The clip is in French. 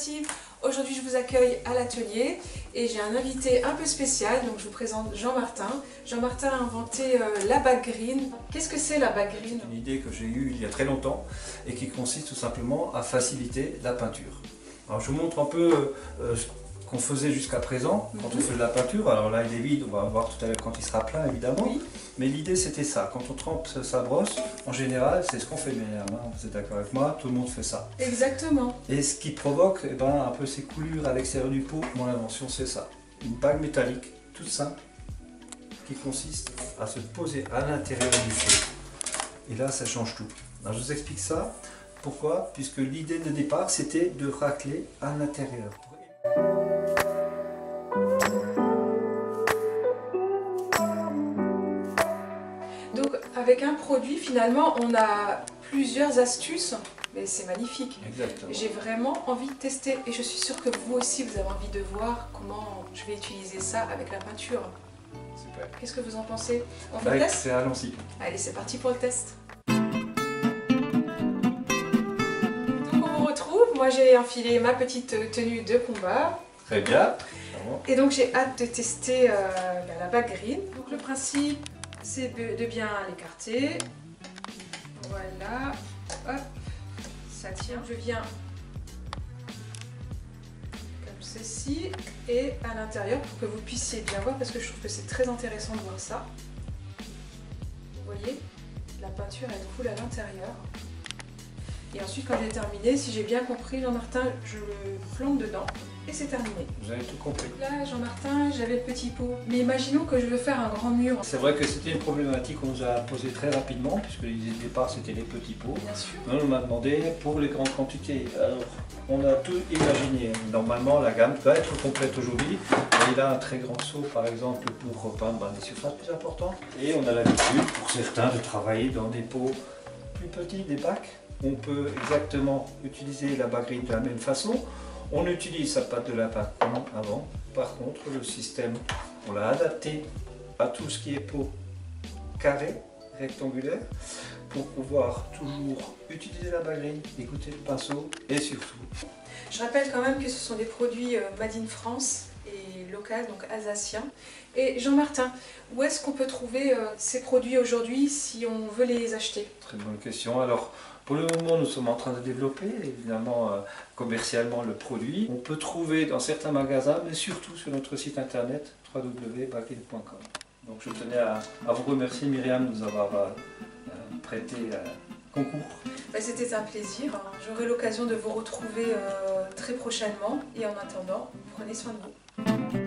créative. Aujourd'hui je vous accueille à l'atelier et j'ai un invité un peu spécial, donc je vous présente Jean-Martin. Jean-Martin a inventé la bague green. Qu'est-ce que c'est la bague green? Une idée que j'ai eue il y a très longtemps et qui consiste tout simplement à faciliter la peinture. Alors je vous montre un peu ce qu'on faisait jusqu'à présent quand on fait de la peinture. Alors là il est vide, on va voir tout à l'heure quand il sera plein évidemment. Oui. Mais l'idée c'était ça, quand on trempe sa brosse, en général c'est ce qu'on fait, Myriam, hein, vous êtes d'accord avec moi, tout le monde fait ça. Exactement. Et ce qui provoque un peu ces coulures à l'extérieur du pot, mon invention c'est ça. Une bague métallique, toute simple, qui consiste à se poser à l'intérieur du feu. Et là ça change tout. Alors je vous explique ça, pourquoi? Puisque l'idée de départ c'était de racler à l'intérieur. Donc avec un produit finalement on a plusieurs astuces, mais c'est magnifique. Exactement. J'ai vraiment envie de tester et je suis sûre que vous aussi vous avez envie de voir comment je vais utiliser ça avec la peinture. Super. Qu'est-ce que vous en pensez? On fait le test? Allons-y. Allez, c'est parti pour le test. Donc on vous retrouve, moi j'ai enfilé ma petite tenue de combat. Très bien. Et donc j'ai hâte de tester la bague green. Donc le principe c'est de bien l'écarter. Voilà, hop, ça tient. Je viens comme ceci et à l'intérieur pour que vous puissiez bien voir parce que je trouve que c'est très intéressant de voir ça. Vous voyez, la peinture elle coule à l'intérieur. Et ensuite quand j'ai terminé, si j'ai bien compris Jean-Martin, je le plante dedans et c'est terminé. Vous avez tout compris. Là Jean-Martin, j'avais le petit pot. Mais imaginons que je veux faire un grand mur. C'est vrai que c'était une problématique qu'on nous a posée très rapidement, puisque l'idée de départ c'était les petits pots. Bien sûr. On m'a demandé pour les grandes quantités. Alors, on a tout imaginé. Normalement, la gamme peut être complète aujourd'hui. Il a un très grand seau, par exemple, pour repeindre des surfaces plus importantes. Et on a l'habitude, pour certains, de travailler dans des pots plus petits, des bacs. On peut exactement utiliser la bague green de la même façon. On utilise sa pâte de lapin comme avant. Par contre, le système, on l'a adapté à tout ce qui est pot carré, rectangulaire, pour pouvoir toujours utiliser la bague green, écouter le pinceau et surtout. Je rappelle quand même que ce sont des produits made in France et local, donc alsaciens. Et Jean-Martin, où est-ce qu'on peut trouver ces produits aujourd'hui si on veut les acheter? Très bonne question. Alors, pour le moment, nous sommes en train de développer évidemment commercialement le produit. On peut trouver dans certains magasins, mais surtout sur notre site internet www.baguegreen.com. Donc je tenais à vous remercier Myriam de nous avoir prêté concours. C'était un plaisir. J'aurai l'occasion de vous retrouver très prochainement. Et en attendant, prenez soin de vous.